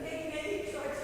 Nee, ik zou het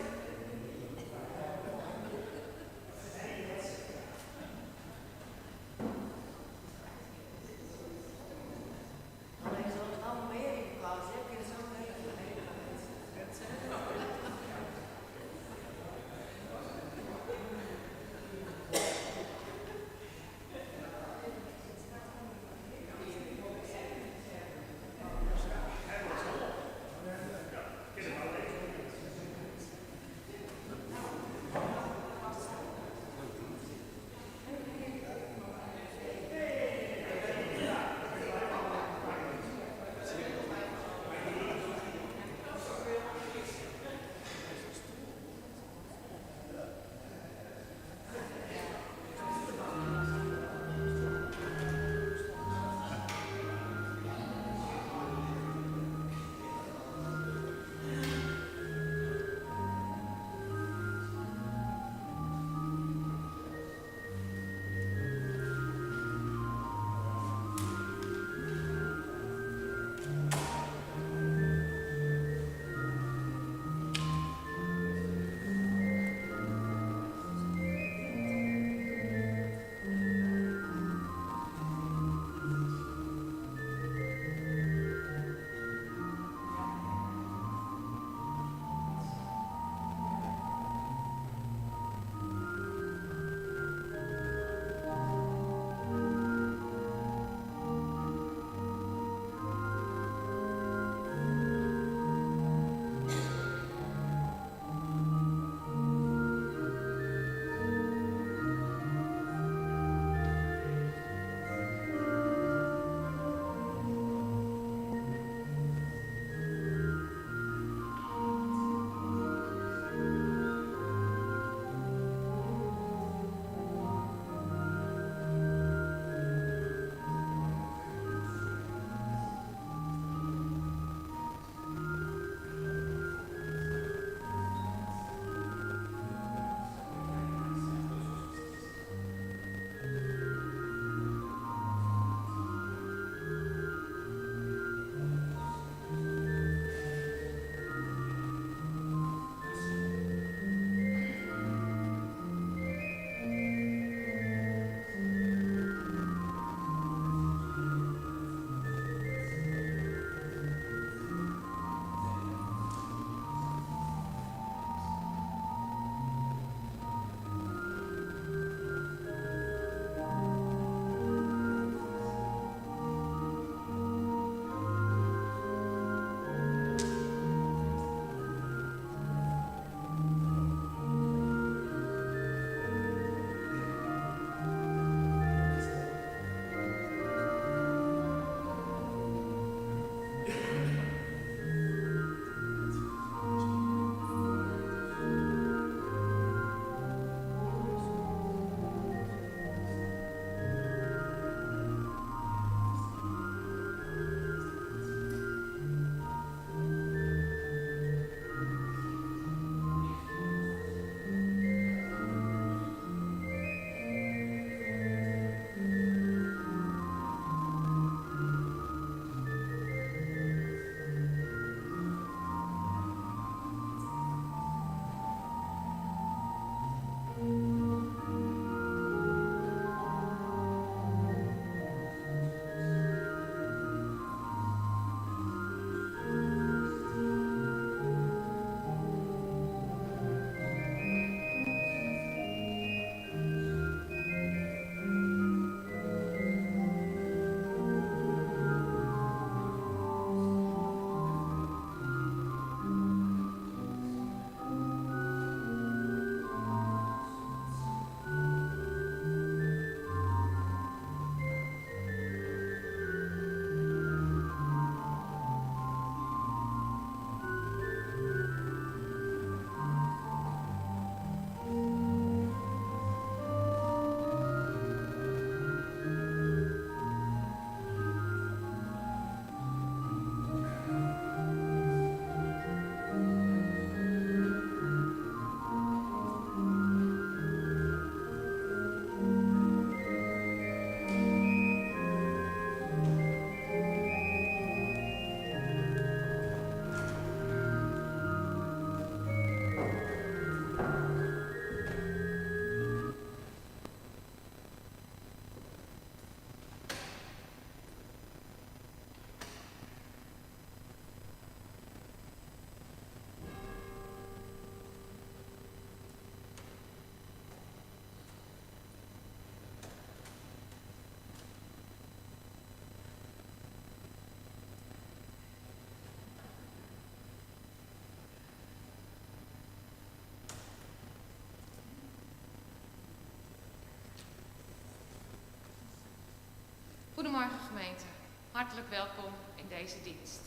Goedemorgen gemeente, hartelijk welkom in deze dienst.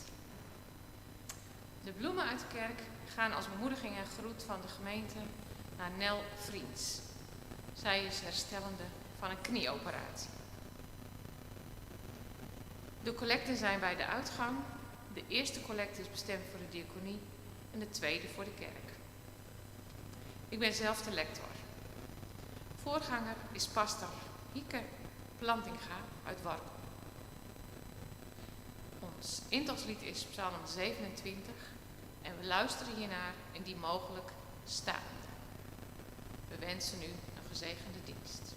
De bloemen uit de kerk gaan als bemoediging en groet van de gemeente naar Nel Vriends. Zij is herstellende van een knieoperatie. De collecten zijn bij de uitgang. De eerste collecte is bestemd voor de diaconie en de tweede voor de kerk. Ik ben zelf de lector. Voorganger is pastor Hieke Plantinga uit Warkel. Ons intochtlied is Psalm 27 en we luisteren hiernaar indien mogelijk staande. We wensen u een gezegende dienst.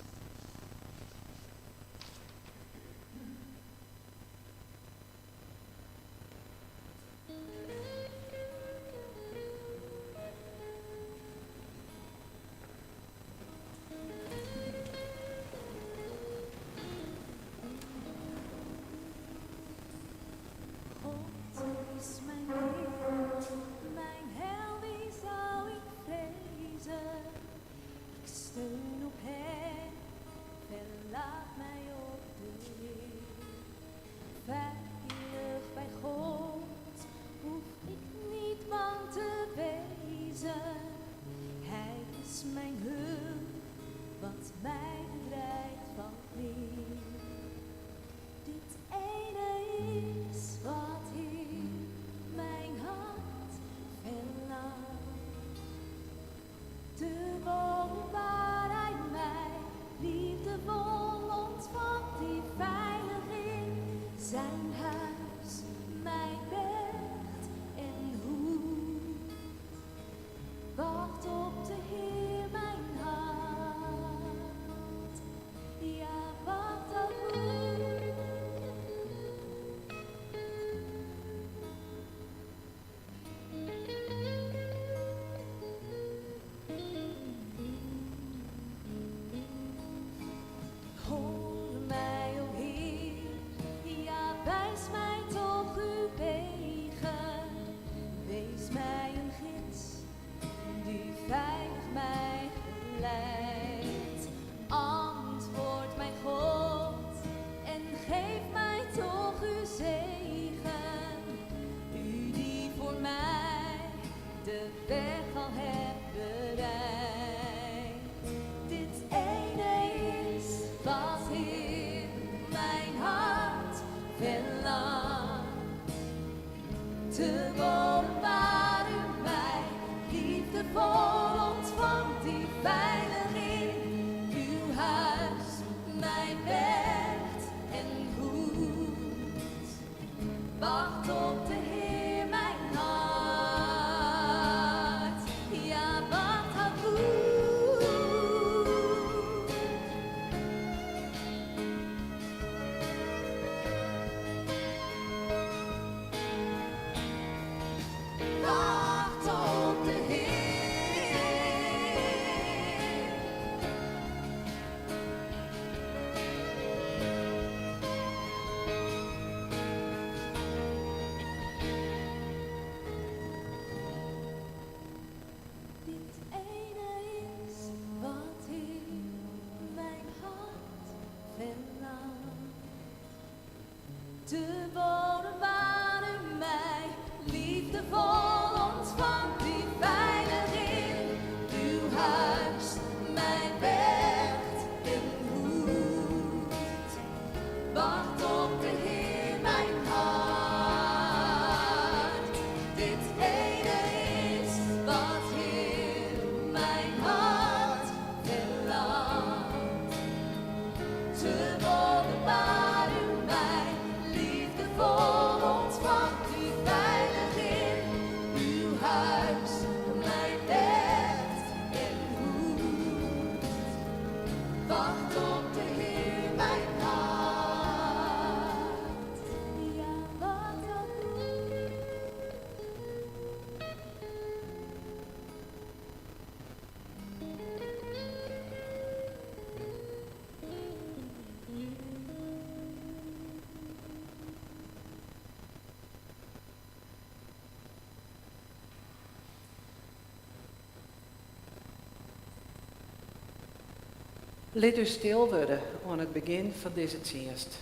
Laat u stil worden aan het begin van deze dienst.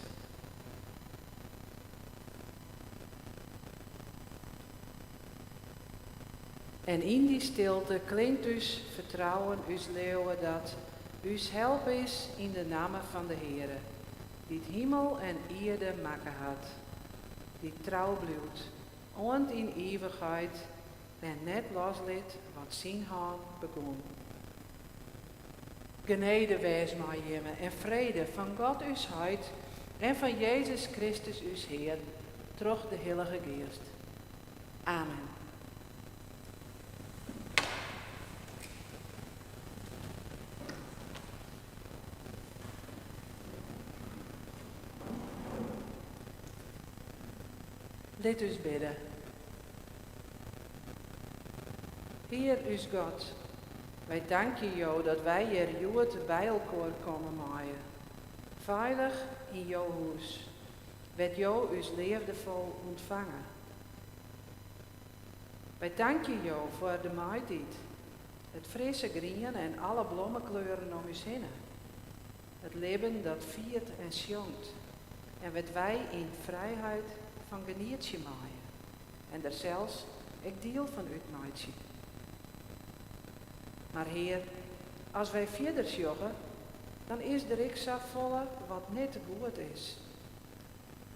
En in die stilte klinkt us vertrouwen, us leeuwen dat us help is in de naam van de Heere, die het hemel en aarde maken had, die trouw blijft, ont in eeuwigheid en net loslid wat zijn hand begon. Genade wees mij jemme en vrede van God us heid en van Jezus Christus us Heer, troch de Heilige Geest. Amen. Let us bidden. Heer, us God, wij danken jou dat wij hier jood bij elkaar komen maaien. Veilig in jouw huis. Werd jou us liefdevol ontvangen. Wij danken jou voor de maaitijd. Het frisse groen en alle bloemenkleuren om ons heen. Het leven dat viert en schonkt. En wat wij in vrijheid van genietje maaien. En er zelfs ik deel van uitmaaitje. Maar Heer, als wij verder joggen, dan is er ik zo volle wat niet goed is.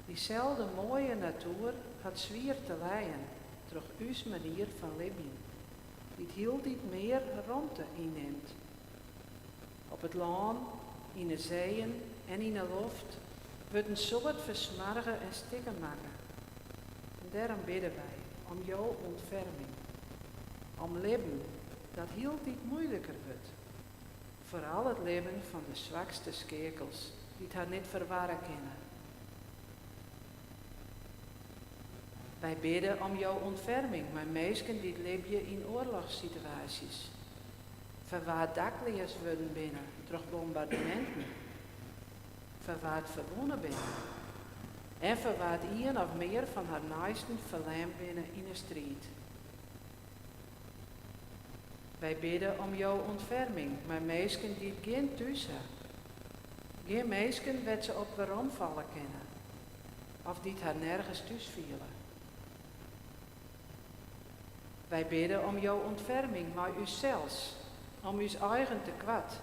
Diezelfde mooie natuur had zwier te lijden, door uw manier van leven. Die hield niet meer ruimte inneemt. Op het land, in de zeeën en in de lucht, worden soort versmargen en stikken maken. En daarom bidden wij om jouw ontferming. Om leven dat heel niet moeilijker wordt. Vooral het leven van de zwakste schekels, die het haar niet verwarren kunnen. Wij bidden om jouw ontferming, maar mensen die leven in oorlogssituaties. Verwaard dakleers worden binnen, door bombardementen. Verwaard verwonnen binnen. En verwaard een of meer van haar naasten verlamd binnen in de strijd. Wij bidden om jouw ontferming, maar mensen die geen thuis hebben. Geen mensen wat ze op waarom vallen kennen. Of die het haar nergens thuis vielen. Wij bidden om jouw ontferming, maar u zelfs. Om uw eigen te kwad.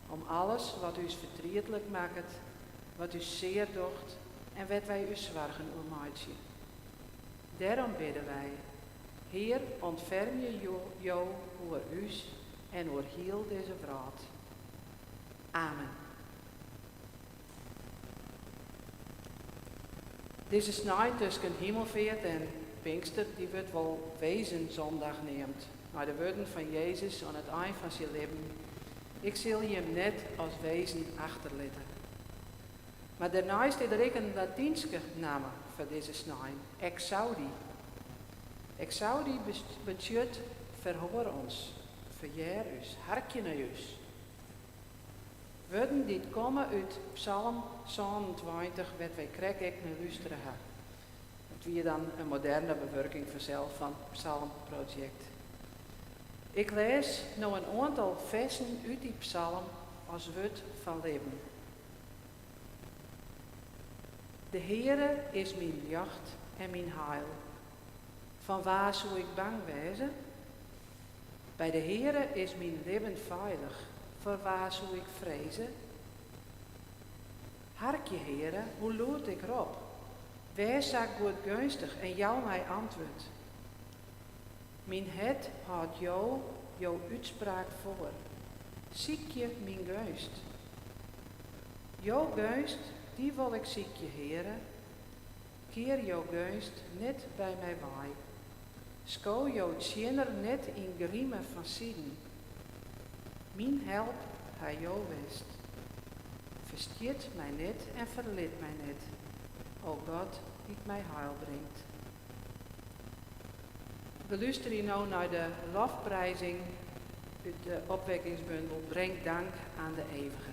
Om alles wat u verdrietelijk maakt, wat u zeer docht en wat wij u zwaargen ommaatje. Daarom bidden wij. Heer, ontferm je jou over us en over heel deze wereld. Amen. Deze snij tussen Hemelvaart en Pinkster, die wordt wel Wezenzondag neemt. Maar de woorden van Jezus aan het eind van zijn leven. Ik zal je hem net als wezen achterlaten. Maar daarnaast is er ook een Latijnse naam voor deze snij. Exaudi. Exaudi betekent verhoor ons, verjaar us, harkje naar us. Woorden die komen uit Psalm 27, wat wij krijg ik naar luisteren hebben. Dat weer dan een moderne bewerking vanzelf van Psalm Project. Ik lees nou een aantal versen uit die psalm als woord van leven. De Heere is mijn jacht en mijn heil. Van waar zou ik bang wezen? Bij de Heere is mijn leven veilig. Voor waar zou ik vrezen? Harkje, Heere, hoe loert ik erop? Wees zag goed gunstig en jou mij antwoord. Mijn het houdt jouw uitspraak voor. Ziek je mijn gunst. Jouw gunst, die wil ik ziekje, Heere. Keer jouw gunst net bij mij waai. Schouw jouw tjener net in griemen van zieden. Mijn help, hij jou wist. Verstiet mij net en verliet mij net. O God, die mij heil brengt. We luisteren nu naar de lofprijzing uit de opwekkingsbundel Breng dank aan de Eeuwige.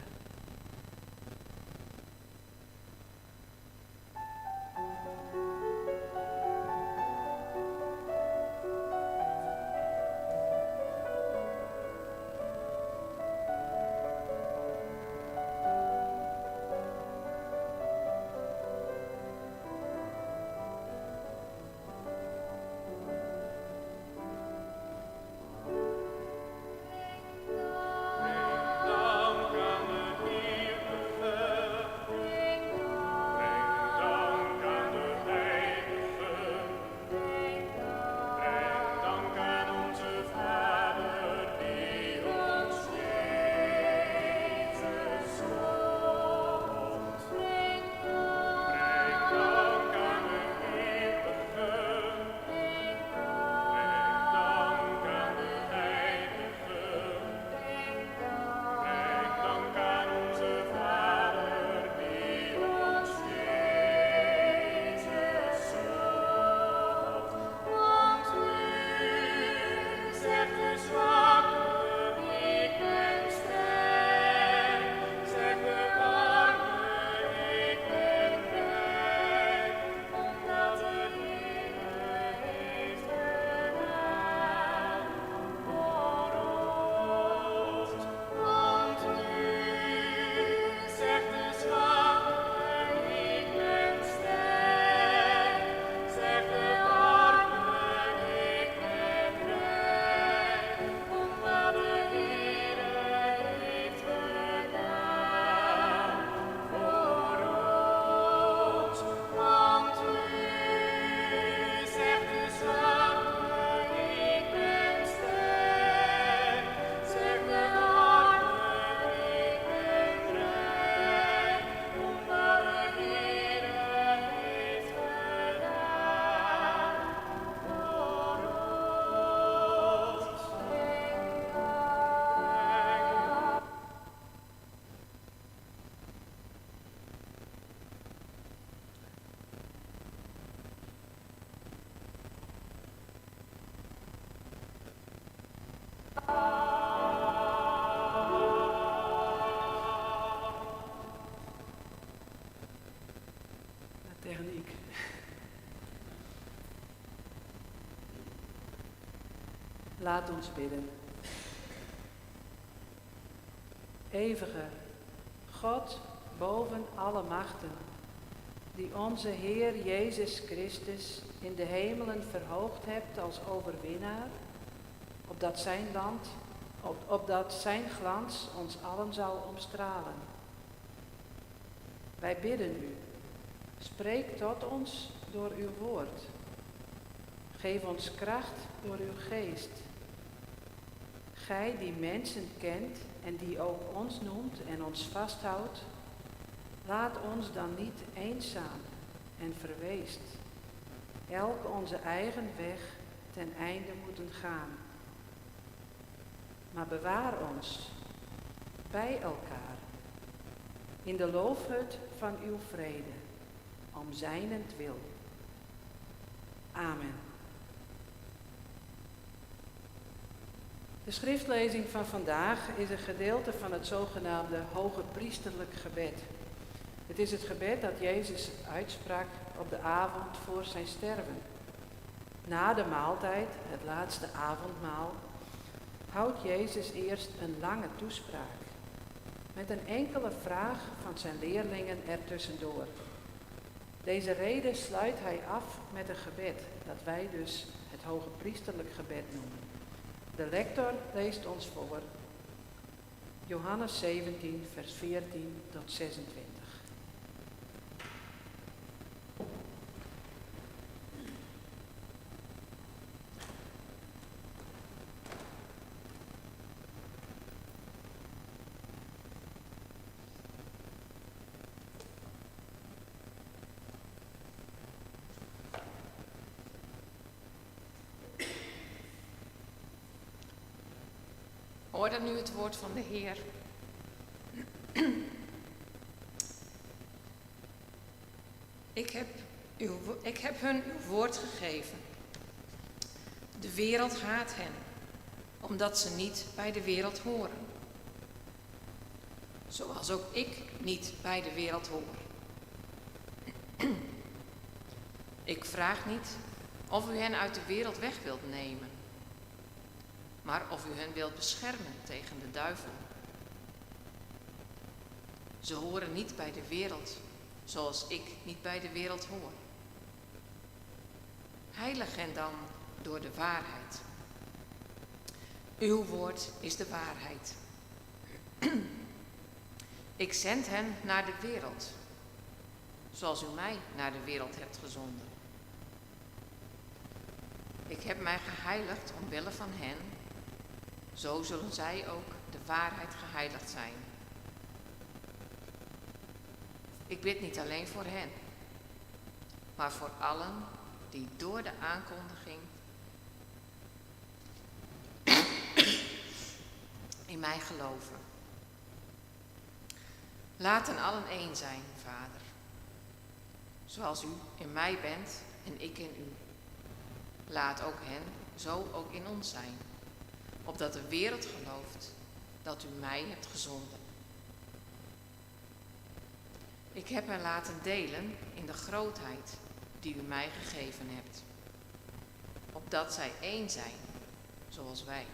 Laat ons bidden. Eeuwige God boven alle machten, die onze Heer Jezus Christus in de hemelen verhoogd hebt als overwinnaar, opdat zijn glans ons allen zal omstralen. Wij bidden u, spreek tot ons door uw woord. Geef ons kracht door uw geest. Gij die mensen kent en die ook ons noemt en ons vasthoudt, laat ons dan niet eenzaam en verweest, elk onze eigen weg ten einde moeten gaan. Maar bewaar ons bij elkaar in de loofhut van uw vrede, om zijnentwil. Amen. De schriftlezing van vandaag is een gedeelte van het zogenaamde hoge priesterlijk gebed. Het is het gebed dat Jezus uitsprak op de avond voor zijn sterven. Na de maaltijd, het laatste avondmaal, houdt Jezus eerst een lange toespraak met een enkele vraag van zijn leerlingen ertussendoor. Deze rede sluit hij af met een gebed, dat wij dus het hoge priesterlijk gebed noemen. De lector leest ons voor Johannes 17, vers 14 tot 26. Hoor dan nu het woord van de Heer. Ik heb hun uw woord gegeven. De wereld haat hen, omdat ze niet bij de wereld horen. Zoals ook ik niet bij de wereld hoor. Ik vraag niet of u hen uit de wereld weg wilt nemen, maar of u hen wilt beschermen tegen de duivel. Ze horen niet bij de wereld, zoals ik niet bij de wereld hoor. Heilig hen dan door de waarheid. Uw woord is de waarheid. Ik zend hen naar de wereld, zoals u mij naar de wereld hebt gezonden. Ik heb mij geheiligd omwille van hen, zo zullen zij ook de waarheid geheiligd zijn. Ik bid niet alleen voor hen, maar voor allen die door de aankondiging in mij geloven. Laten allen één zijn, Vader, zoals u in mij bent en ik in u. Laat ook hen zo ook in ons zijn, opdat de wereld gelooft dat u mij hebt gezonden. Ik heb hen laten delen in de grootheid die u mij gegeven hebt, opdat zij één zijn, zoals wij.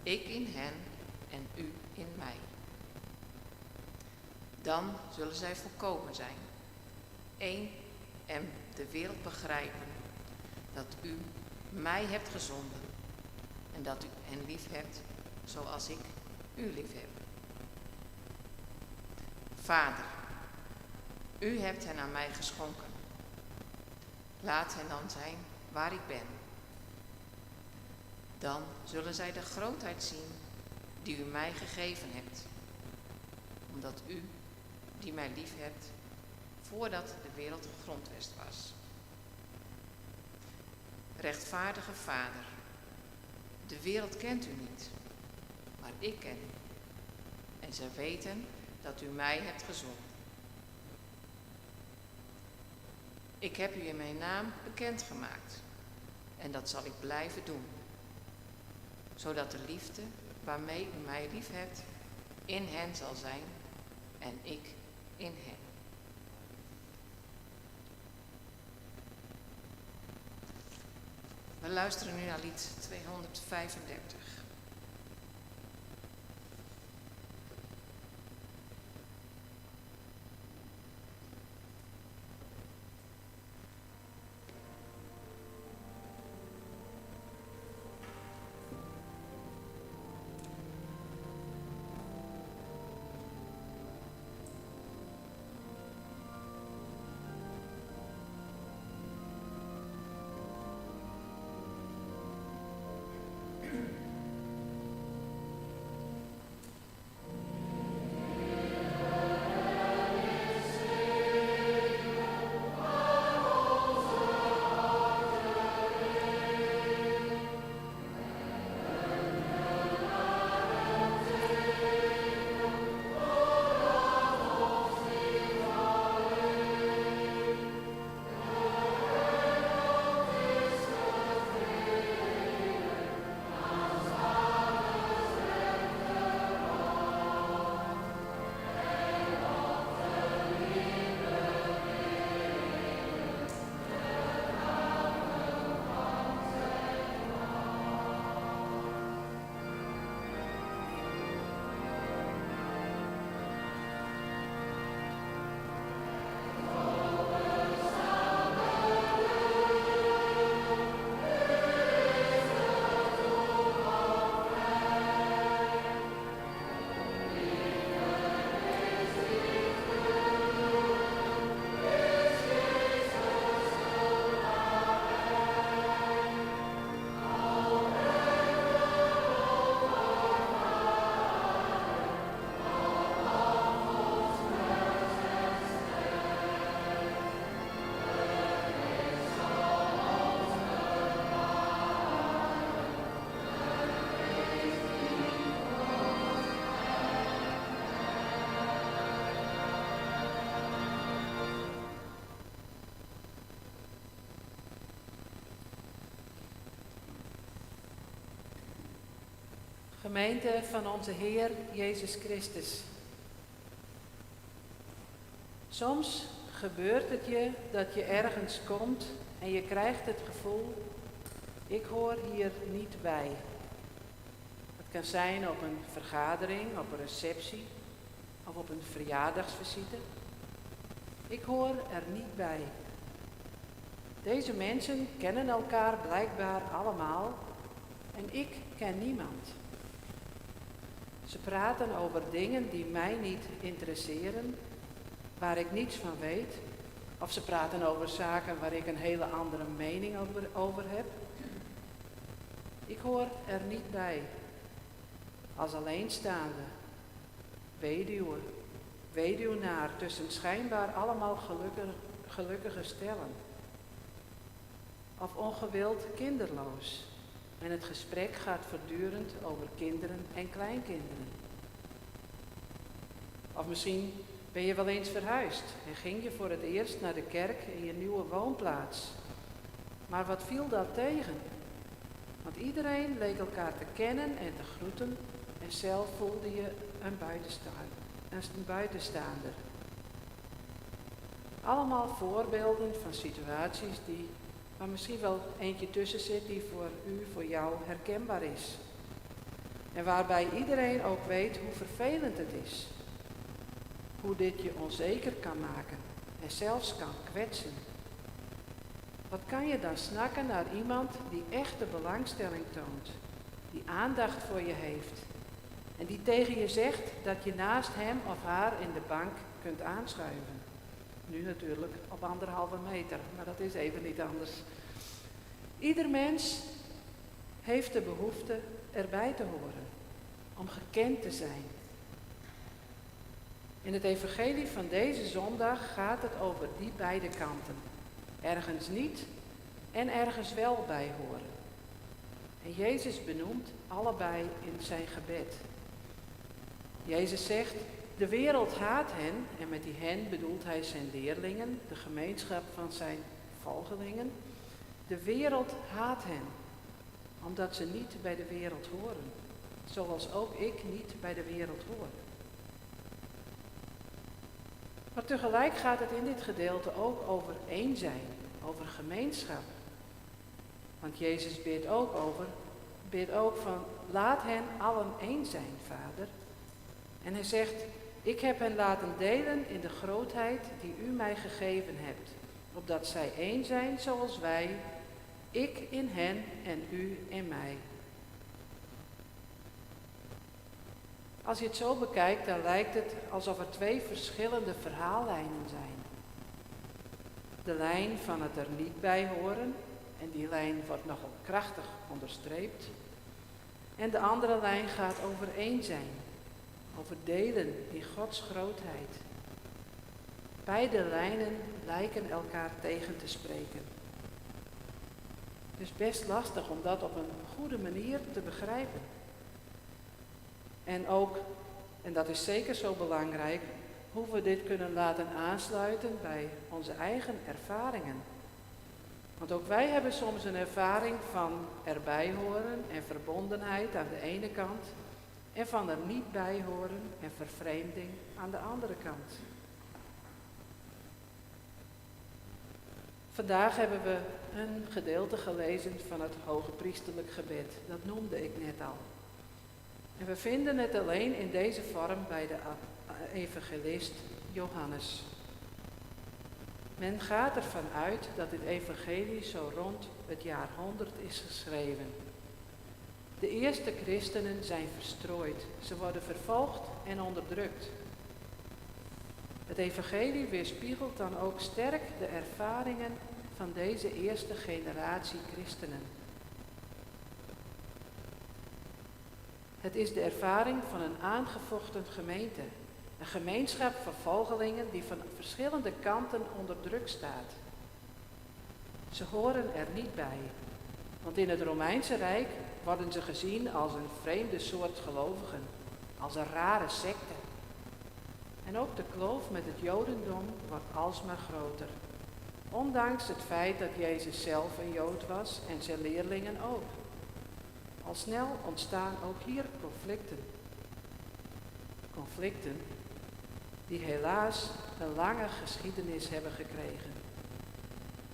Ik in hen en u in mij. Dan zullen zij volkomen zijn, één en de wereld begrijpen dat u mij hebt gezonden en dat u hen lief hebt zoals ik u lief heb. Vader, u hebt hen aan mij geschonken. Laat hen dan zijn waar ik ben. Dan zullen zij de grootheid zien die u mij gegeven hebt, omdat u, die mij lief hebt, voordat de wereld gegrondvest was. Rechtvaardige Vader, de wereld kent u niet, maar ik ken u. En zij weten dat u mij hebt gezonden. Ik heb u in mijn naam bekendgemaakt en dat zal ik blijven doen, zodat de liefde waarmee u mij lief hebt in hen zal zijn en ik in hen. We luisteren nu naar lied 235. Gemeente van onze Heer Jezus Christus. Soms gebeurt het je dat je ergens komt en je krijgt het gevoel, ik hoor hier niet bij. Het kan zijn op een vergadering, op een receptie of op een verjaardagsvisite. Ik hoor er niet bij. Deze mensen kennen elkaar blijkbaar allemaal en ik ken niemand. Ze praten over dingen die mij niet interesseren, waar ik niets van weet. Of ze praten over zaken waar ik een hele andere mening over heb. Ik hoor er niet bij. Als alleenstaande, weduwe, weduwnaar tussen schijnbaar allemaal gelukkige stellen. Of ongewild kinderloos. En het gesprek gaat voortdurend over kinderen en kleinkinderen. Of misschien ben je wel eens verhuisd en ging je voor het eerst naar de kerk in je nieuwe woonplaats. Maar wat viel dat tegen? Want iedereen leek elkaar te kennen en te groeten en zelf voelde je een buitenstaander. Allemaal voorbeelden van situaties waar misschien wel eentje tussen zit die voor jou herkenbaar is. En waarbij iedereen ook weet hoe vervelend het is. Hoe dit je onzeker kan maken en zelfs kan kwetsen. Wat kan je dan snakken naar iemand die echte belangstelling toont, die aandacht voor je heeft en die tegen je zegt dat je naast hem of haar in de bank kunt aanschuiven. Nu natuurlijk op 1,5 meter, maar dat is even niet anders. Ieder mens heeft de behoefte erbij te horen, om gekend te zijn. In het evangelie van deze zondag gaat het over die beide kanten. Ergens niet en ergens wel bij horen. En Jezus benoemt allebei in zijn gebed. Jezus zegt, de wereld haat hen, en met die hen bedoelt hij zijn leerlingen, de gemeenschap van zijn volgelingen. De wereld haat hen, omdat ze niet bij de wereld horen, zoals ook ik niet bij de wereld hoor. Maar tegelijk gaat het in dit gedeelte ook over één zijn, over gemeenschap. Want Jezus bidt ook van, laat hen allen één zijn, Vader. En hij zegt, ik heb hen laten delen in de grootheid die u mij gegeven hebt, opdat zij één zijn zoals wij, ik in hen en u in mij. Als je het zo bekijkt, dan lijkt het alsof er twee verschillende verhaallijnen zijn. De lijn van het er niet bij horen, en die lijn wordt nogal krachtig onderstreept. En de andere lijn gaat over één zijn, over delen in Gods grootheid. Beide lijnen lijken elkaar tegen te spreken. Dus best lastig om dat op een goede manier te begrijpen. En ook, en dat is zeker zo belangrijk, hoe we dit kunnen laten aansluiten bij onze eigen ervaringen. Want ook wij hebben soms een ervaring van erbij horen en verbondenheid aan de ene kant en van er niet bij horen en vervreemding aan de andere kant. Vandaag hebben we een gedeelte gelezen van het hogepriesterlijk gebed. Dat noemde ik net al. En we vinden het alleen in deze vorm bij de evangelist Johannes. Men gaat ervan uit dat dit evangelie zo rond het jaar 100 is geschreven. De eerste christenen zijn verstrooid. Ze worden vervolgd en onderdrukt. Het evangelie weerspiegelt dan ook sterk de ervaringen van deze eerste generatie christenen. Het is de ervaring van een aangevochten gemeente. Een gemeenschap van volgelingen die van verschillende kanten onder druk staat. Ze horen er niet bij, want in het Romeinse Rijk worden ze gezien als een vreemde soort gelovigen, als een rare secte. En ook de kloof met het Jodendom wordt alsmaar groter. Ondanks het feit dat Jezus zelf een Jood was en zijn leerlingen ook. Al snel ontstaan ook hier conflicten. Conflicten die helaas een lange geschiedenis hebben gekregen.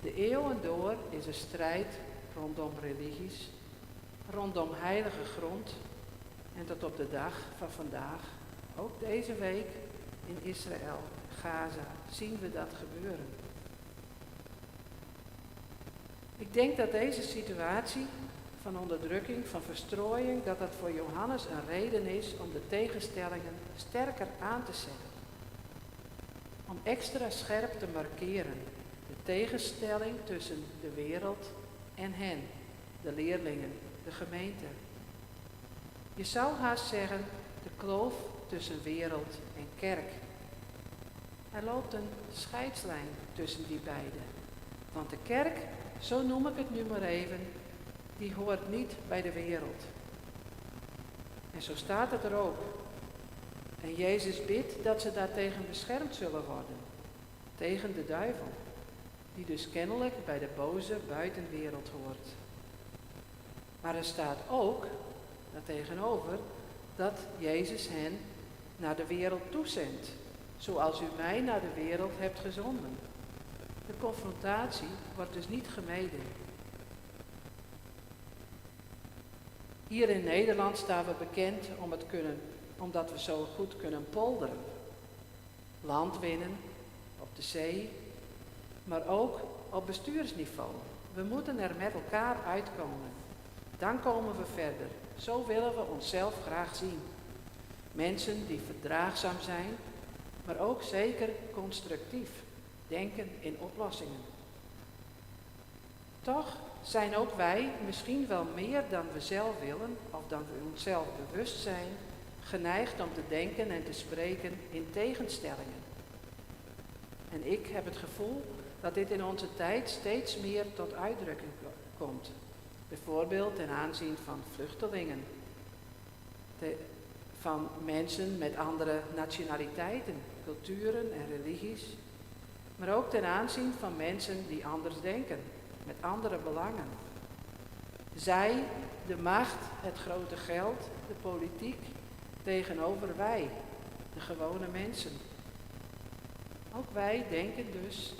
De eeuwen door is er strijd rondom religies, rondom heilige grond en tot op de dag van vandaag, ook deze week in Israël, Gaza, zien we dat gebeuren. Ik denk dat deze situatie van onderdrukking, van verstrooiing, dat dat voor Johannes een reden is om de tegenstellingen sterker aan te zetten. Om extra scherp te markeren de tegenstelling tussen de wereld en hen, de leerlingen, de gemeente. Je zou haast zeggen de kloof tussen wereld en kerk. Er loopt een scheidslijn tussen die beiden. Want de kerk, zo noem ik het nu maar even, die hoort niet bij de wereld. En zo staat het er ook. En Jezus bidt dat ze daartegen beschermd zullen worden. Tegen de duivel. Die dus kennelijk bij de boze buitenwereld hoort. Maar er staat ook, daartegenover, dat Jezus hen naar de wereld toezendt. Zoals u mij naar de wereld hebt gezonden. De confrontatie wordt dus niet gemeden. Hier in Nederland staan we bekend omdat we zo goed kunnen polderen. Land winnen, op de zee, maar ook op bestuursniveau. We moeten er met elkaar uitkomen. Dan komen we verder. Zo willen we onszelf graag zien. Mensen die verdraagzaam zijn, maar ook zeker constructief. Denken in oplossingen. Toch zijn ook wij, misschien wel meer dan we zelf willen, of dan we onszelf bewust zijn, geneigd om te denken en te spreken in tegenstellingen. En ik heb het gevoel dat dit in onze tijd steeds meer tot uitdrukking komt. Bijvoorbeeld ten aanzien van vluchtelingen, van mensen met andere nationaliteiten, culturen en religies, maar ook ten aanzien van mensen die anders denken, met andere belangen. Zij, de macht, het grote geld, de politiek, tegenover wij, de gewone mensen. Ook wij denken dus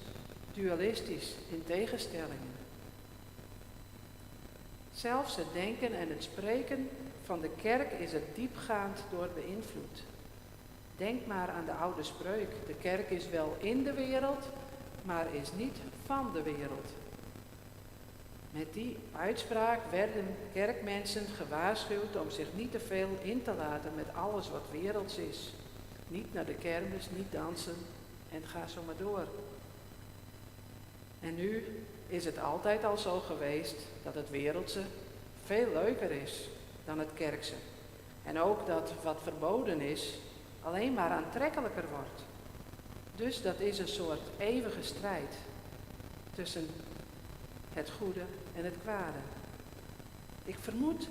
dualistisch in tegenstellingen. Zelfs het denken en het spreken van de kerk is er diepgaand door beïnvloed. Denk maar aan de oude spreuk. De kerk is wel in de wereld, maar is niet van de wereld. Met die uitspraak werden kerkmensen gewaarschuwd om zich niet te veel in te laten met alles wat werelds is. Niet naar de kermis, niet dansen en ga zo maar door. En nu is het altijd al zo geweest dat het wereldse veel leuker is dan het kerkse. En ook dat wat verboden is alleen maar aantrekkelijker wordt. Dus dat is een soort eeuwige strijd tussen het goede en het kwade. Ik vermoed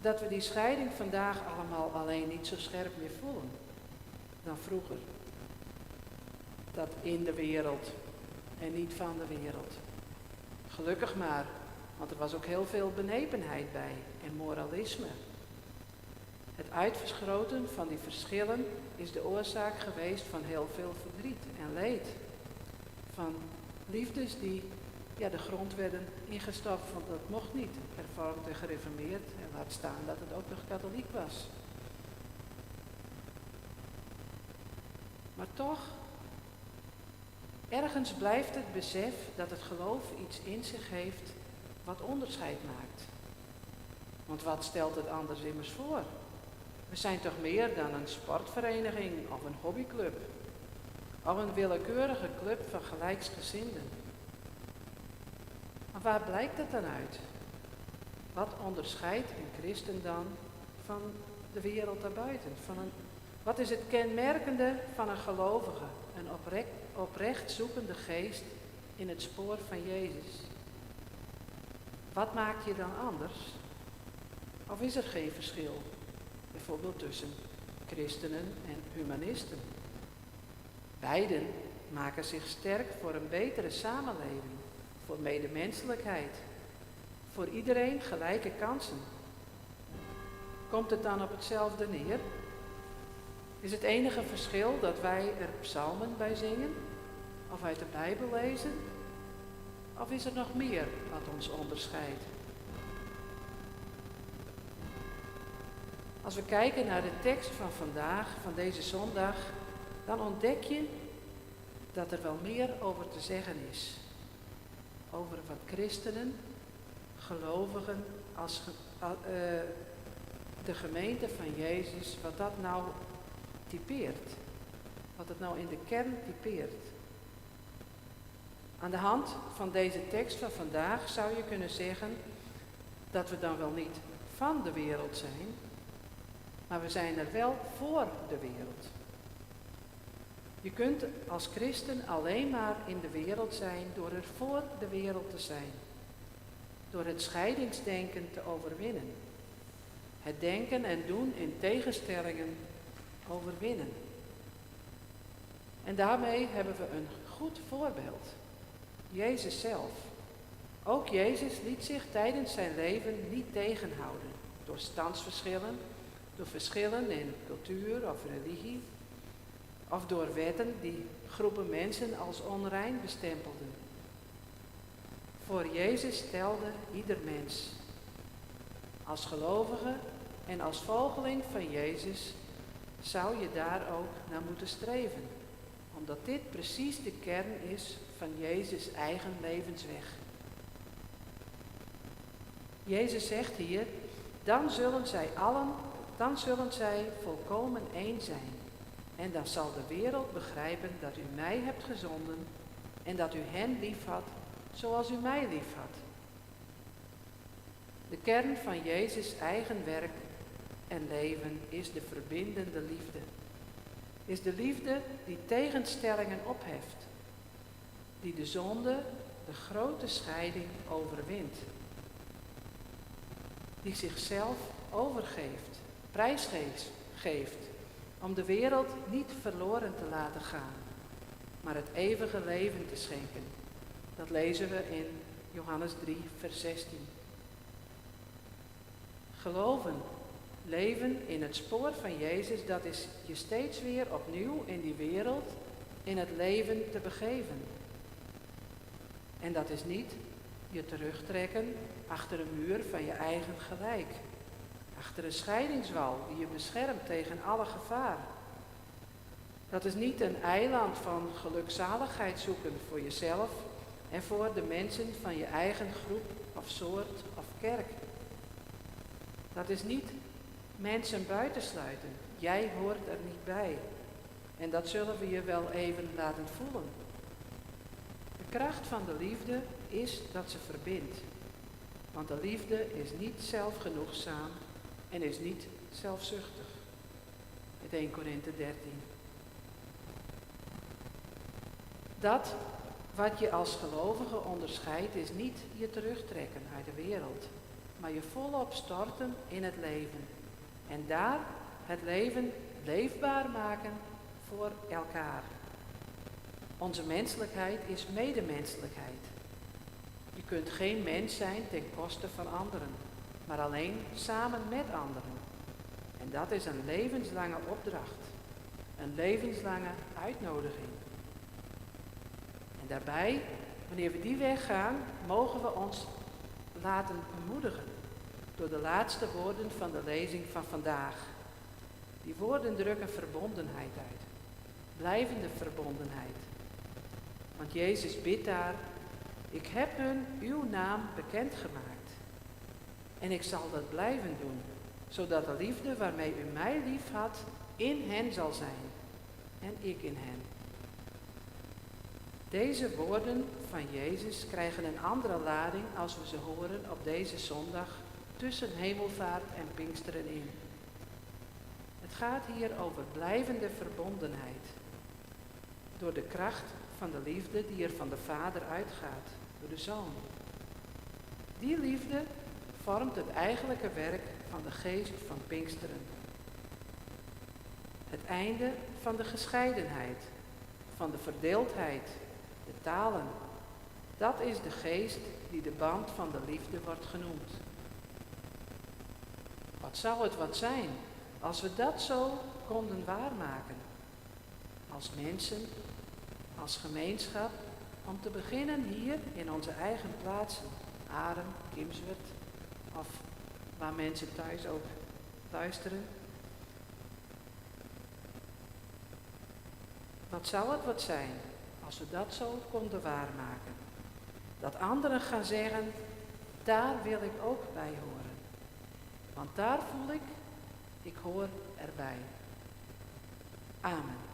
dat we die scheiding vandaag allemaal alleen niet zo scherp meer voelen dan vroeger. Dat in de wereld en niet van de wereld. Gelukkig maar, want er was ook heel veel benepenheid bij en moralisme. Het uitvergroten van die verschillen is de oorzaak geweest van heel veel verdriet en leed. Van liefdes die de grond werden ingestopt, want dat mocht niet. Hervormd en gereformeerd en laat staan dat het ook nog katholiek was. Maar toch, ergens blijft het besef dat het geloof iets in zich heeft wat onderscheid maakt. Want wat stelt het anders immers voor? We zijn toch meer dan een sportvereniging of een hobbyclub. Of een willekeurige club van gelijksgezinden. Maar waar blijkt het dan uit? Wat onderscheidt een christen dan van de wereld daarbuiten? Wat is het kenmerkende van een gelovige, een oprecht zoekende geest in het spoor van Jezus? Wat maakt je dan anders? Of is er geen verschil? Bijvoorbeeld tussen christenen en humanisten. Beiden maken zich sterk voor een betere samenleving, voor medemenselijkheid, voor iedereen gelijke kansen. Komt het dan op hetzelfde neer? Is het enige verschil dat wij er psalmen bij zingen of uit de Bijbel lezen? Of is er nog meer wat ons onderscheidt? Als we kijken naar de tekst van vandaag, van deze zondag, dan ontdek je dat er wel meer over te zeggen is. Over wat christenen, gelovigen, de gemeente van Jezus, wat dat nou typeert. Wat het nou in de kern typeert. Aan de hand van deze tekst van vandaag zou je kunnen zeggen dat we dan wel niet van de wereld zijn, maar we zijn er wel voor de wereld. Je kunt als christen alleen maar in de wereld zijn door er voor de wereld te zijn. Door het scheidingsdenken te overwinnen. Het denken en doen in tegenstellingen overwinnen. En daarmee hebben we een goed voorbeeld. Jezus zelf. Ook Jezus liet zich tijdens zijn leven niet tegenhouden door standsverschillen, door verschillen in cultuur of religie, of door wetten die groepen mensen als onrein bestempelden. Voor Jezus stelde ieder mens. Als gelovige en als volgeling van Jezus zou je daar ook naar moeten streven. Omdat dit precies de kern is van Jezus' eigen levensweg. Jezus zegt hier, dan zullen zij volkomen één zijn. En dan zal de wereld begrijpen dat u mij hebt gezonden en dat u hen liefhad zoals u mij liefhad. De kern van Jezus' eigen werk en leven is de verbindende liefde. Is de liefde die tegenstellingen opheft. Die de zonde, de grote scheiding overwint. Die zichzelf overgeeft, prijsgeeft, om de wereld niet verloren te laten gaan, maar het eeuwige leven te schenken. Dat lezen we in Johannes 3, vers 16. Geloven, leven in het spoor van Jezus, dat is je steeds weer opnieuw in die wereld, in het leven te begeven. En dat is niet Je terugtrekken achter een muur van je eigen gelijk. Achter een scheidingswal die je beschermt tegen alle gevaar. Dat is niet een eiland van gelukzaligheid zoeken voor jezelf en voor de mensen van je eigen groep of soort of kerk. Dat is niet mensen buitensluiten. Jij hoort er niet bij. En dat zullen we je wel even laten voelen. De kracht van de liefde is dat ze verbindt. Want de liefde is niet zelfgenoegzaam en is niet zelfzuchtig. Uit 1 Korinthe 13. Dat wat je als gelovige onderscheidt is niet je terugtrekken uit de wereld, maar je volop storten in het leven. En daar het leven leefbaar maken voor elkaar. Onze menselijkheid is medemenselijkheid. Je kunt geen mens zijn ten koste van anderen, maar alleen samen met anderen. En dat is een levenslange opdracht, een levenslange uitnodiging. En daarbij, wanneer we die weg gaan, mogen we ons laten bemoedigen door de laatste woorden van de lezing van vandaag. Die woorden drukken verbondenheid uit, blijvende verbondenheid. Want Jezus bidt daar, ik heb hun uw naam bekendgemaakt. En ik zal dat blijven doen, zodat de liefde waarmee u mij lief had, in hen zal zijn en ik in hen. Deze woorden van Jezus krijgen een andere lading als we ze horen op deze zondag tussen Hemelvaart en Pinksteren in. Het gaat hier over blijvende verbondenheid. Door de kracht van de liefde die er van de Vader uitgaat, door de Zoon. Die liefde vormt het eigenlijke werk van de geest van Pinksteren. Het einde van de gescheidenheid, van de verdeeldheid, de talen. Dat is de geest die de band van de liefde wordt genoemd. Wat zou het wat zijn als we dat zo konden waarmaken? Als mensen, als gemeenschap, om te beginnen hier in onze eigen plaatsen. Arem, Kimswerd, of waar mensen thuis ook luisteren. Wat zou het wat zijn als we dat zo konden waarmaken? Dat anderen gaan zeggen, daar wil ik ook bij horen. Want daar voel ik hoor erbij. Amen.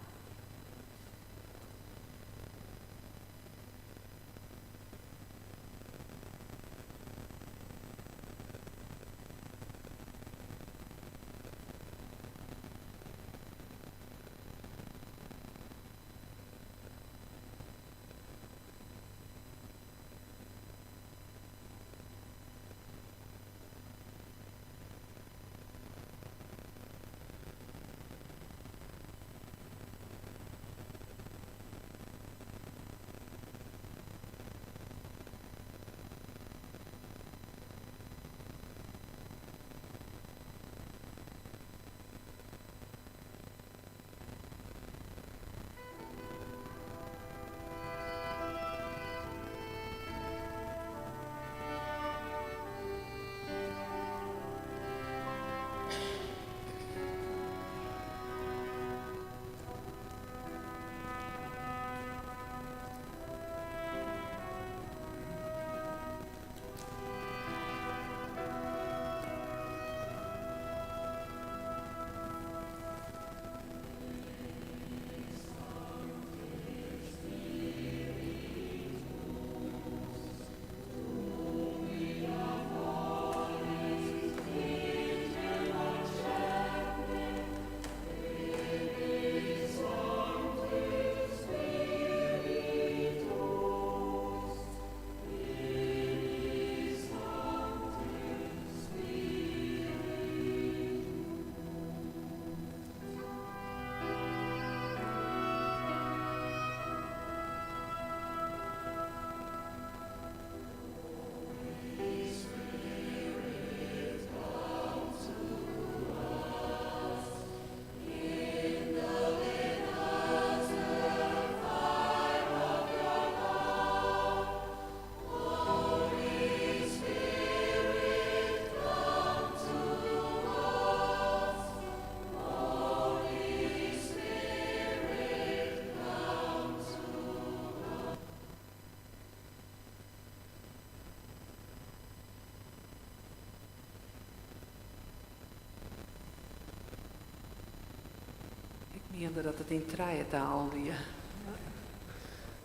Eerder dat het in taal weer.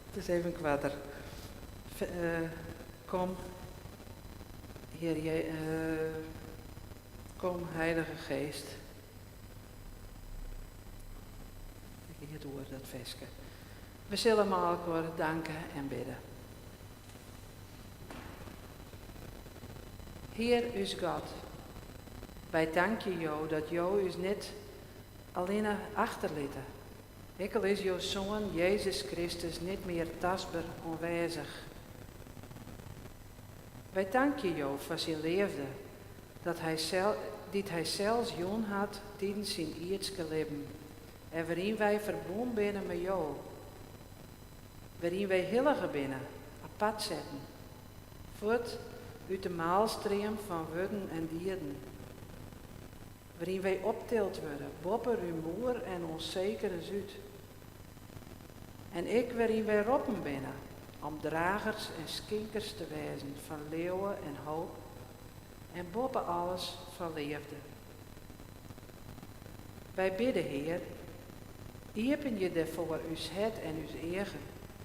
Het is even kwatter. Kom, Heer, kom, Heilige Geest. Ik hier door dat veske. We zullen elkaar danken en bidden. Heer, us God, wij danken jou dat jou us niet alleen achterlieten. Ik al is jouw Zoon, Jezus Christus, niet meer tastbaar aanwezig. Wij danken jou voor zijn liefde, dat hij zelfs jong had tijdens zijn irdse leven. En waarin wij verbonden binnen met jou. Waarin wij heilige binnen, apart zetten. Voort uit de maalstroom van woorden en dieren. Waarin wij optild worden, boven rumoer en onzekere zuid. En ik waarin wij roepen binnen, om dragers en skinkers te wezen van leeuwen en hoop, en boven alles van liefde. Wij bidden, Heer, iepen je daarvoor us het en us eigen,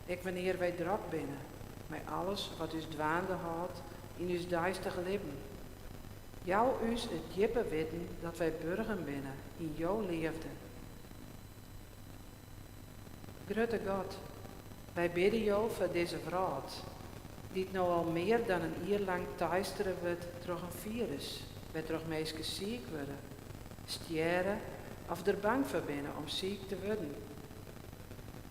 ik wanneer wij druk binnen, met alles wat us dwaande houdt in us duistere leven. Jou us het jippe weten dat wij burgen binnen in jouw liefde. Grote God, wij bidden jou voor deze vrouw, die het nou al meer dan een jaar lang teisteren wordt door een virus, waar mensen ziek worden, stieren of er bang voor binnen om ziek te worden.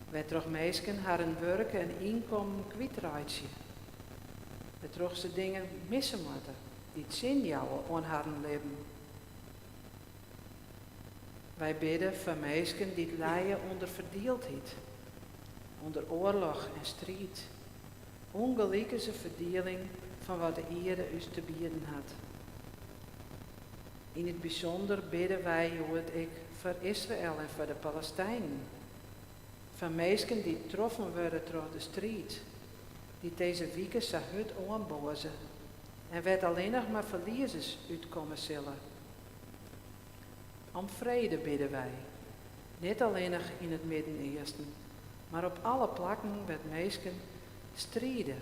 Waar mensen haar werk en inkomen kwijtraadje. Waar ze dingen missen moeten, die het zin jou aan haar leven. Wij bidden voor mensen die lijden onder verdeeldheid, onder oorlog en strijd. Ongelijke verdeling van wat de Heere us te bieden had. In het bijzonder bidden wij, ik, voor Israël en voor de Palestijnen. Van mensen die getroffen worden door de strijd, die deze weken zijn hut aanbozen en werd alleen nog maar verliezers uitkomen zullen. Om vrede bidden wij, niet alleen nog in het Midden-Oosten, maar op alle plakken werd mensen strijden.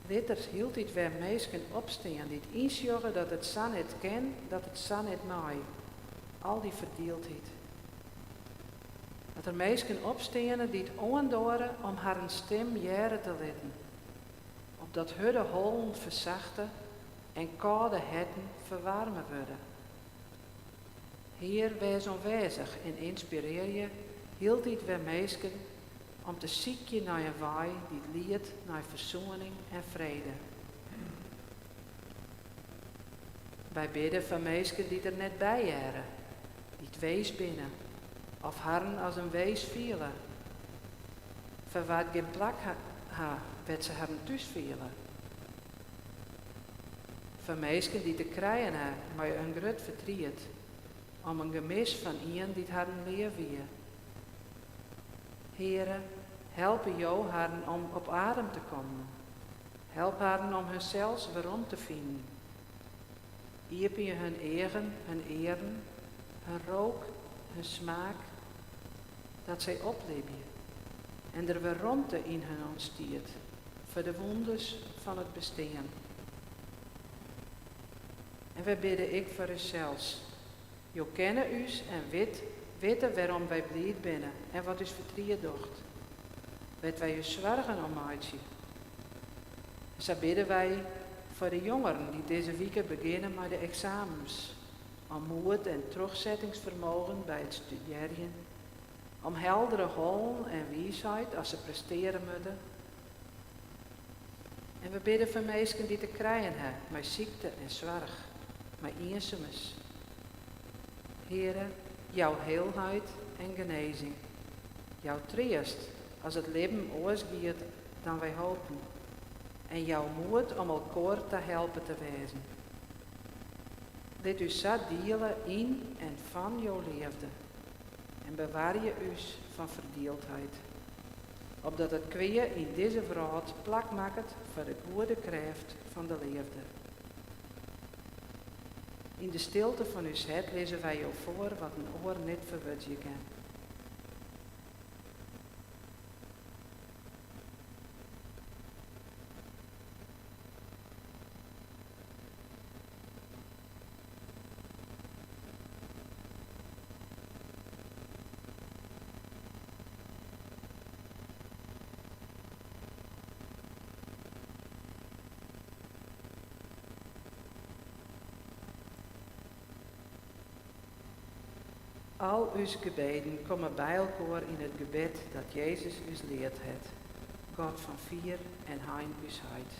Litters hield dit waar mensen opstaan, die het insjoggen dat het zan het ken, dat het zan het maai. Al die verdeeldheid. Dat er mensen opstaan die het aandoren om haar een stem jaren te letten. Opdat hudde holen verzachten en koude hetten verwarmen worden. Heer, wees aanwezig en inspireer je, hield dit waar mensen om te ziekje naar een waai die leidt naar verzoening en vrede. Wij bidden van mensen die er net bij waren, die het wees binnen, of harren als een wees vielen. Voor wat geen plak ha, werd ze harren thuis vielen. Van mensen die te krijgen hebben, maar een groot verdriet, om een gemis van iemand die het harren leer weer. Heere, helpen jou haar om op adem te komen. Help haar om hunzelf waarom te vinden. Iepen je hun eigen, hun eren, hun rook, hun smaak, dat zij opleven en er warmte in hun ontstiert voor de wonders van het bestaan. En wij bidden ik voor uzelfs. Jo kennen us en weten waarom wij blij binnen en wat us verdriet docht. Weet wij u zorgen om maatje. Zo bidden wij voor de jongeren die deze weken beginnen met de examens. Om moed en terugzettingsvermogen bij het studeren. Om heldere hol en wijsheid als ze presteren moeten. En we bidden voor mensen die te krijgen hebben met ziekte en zorg, met eenzames. Heere, jouw heelheid en genezing. Jouw troost als het leven oorzaakt dan wij hopen. En jouw moed om elkaar te helpen te wezen. Laat u zo delen in en van jouw liefde. En bewaar je us van verdeeldheid. Opdat het kwee in deze wereld plak maakt voor de goede kracht van de liefde. In de stilte van uw hart lezen wij jou voor wat een oor niet verwutje kan. Al uw gebeden komen bij elkaar in het gebed dat Jezus ons leerd heeft. God van vier en hein us heid.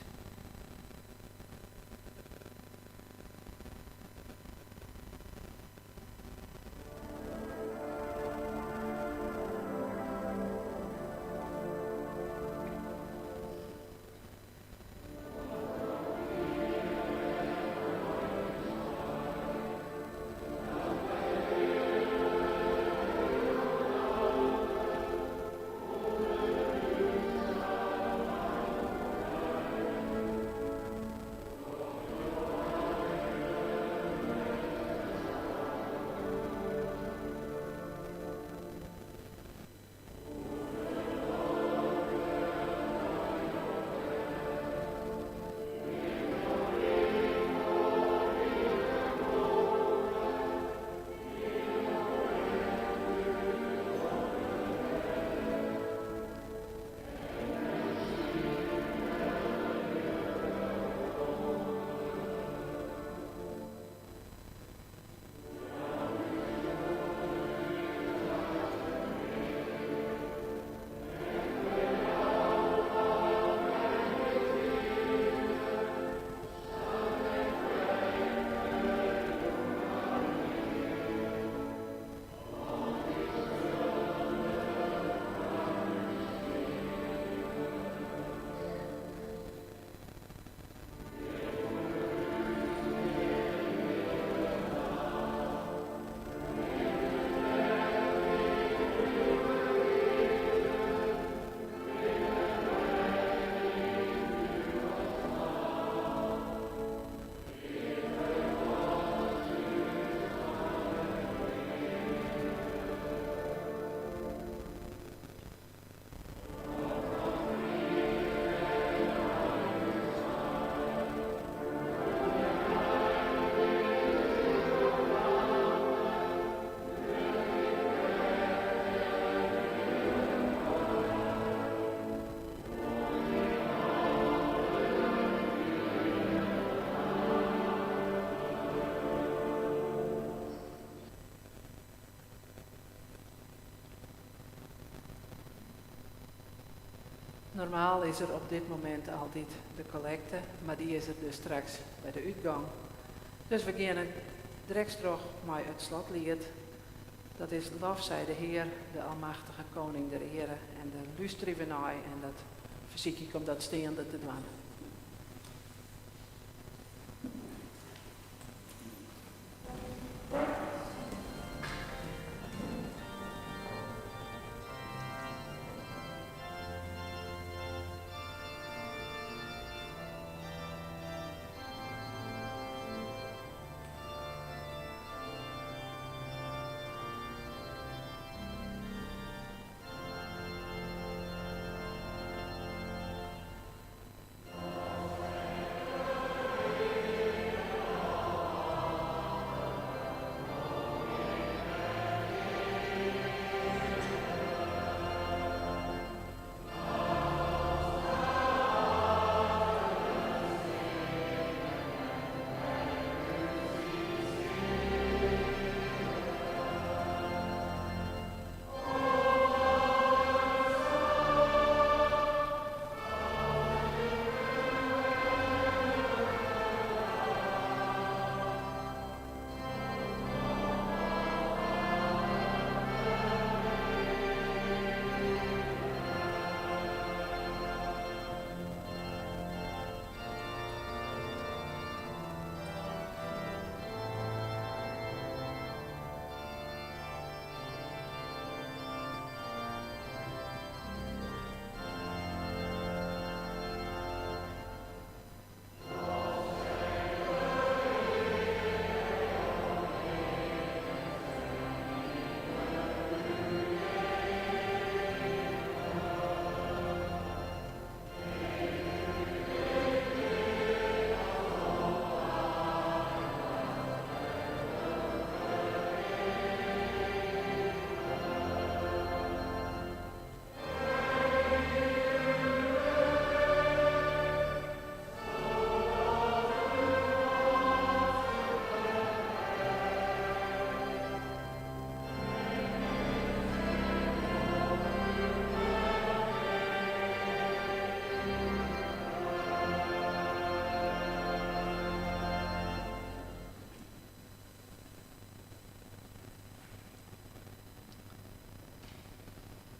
Normaal is er op dit moment altijd de collecte, maar die is er dus straks bij de uitgang. Dus we gaan direct terug met het slotlied. Dat is Lof zij de Heer, de Almachtige Koning der Heren en de luistervenai en dat fysiek ik om dat steende te doen.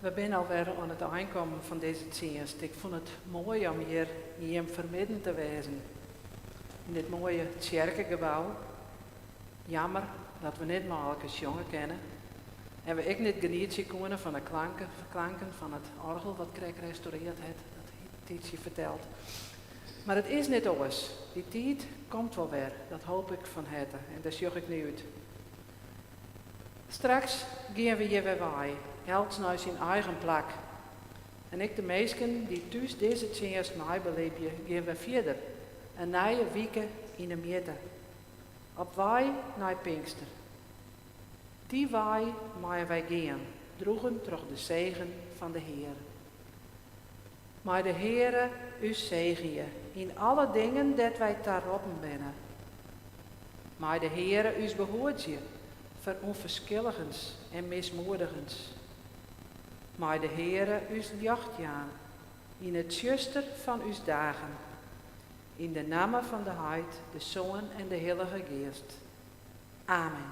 We zijn alweer aan het aankomen van deze dienst. Ik vond het mooi om hier in vermidden te wezen. In dit mooie kerkengebouw. Jammer dat we niet maar elke jongen kennen. En we ook niet genieten kunnen van de klanken van het orgel wat Krek restaureerd heeft. Dat heeft Tietje verteld. Maar het is niet alles. Die tijd komt wel weer. Dat hoop ik van harte. En dat zoek ik nu uit. Straks gaan we hier weer bij. Elk naar zijn eigen plek. En ik de meesten die thuis deze dienst mij beleven, gaan we verder. Een nieuwe week in de midden. Op wij naar Pinkster. Die wij mogen wij gaan, droegen door de zegen van de Heer. Maar de Heere u zegen je in alle dingen dat wij daarop binnen. Maar de Heere u behoort je voor onverschilligens en mismoedigens. Maar de Heere u jacht je aan in het juster van uw dagen. In de naam van de Heid, de Zoon en de Heilige Geest. Amen.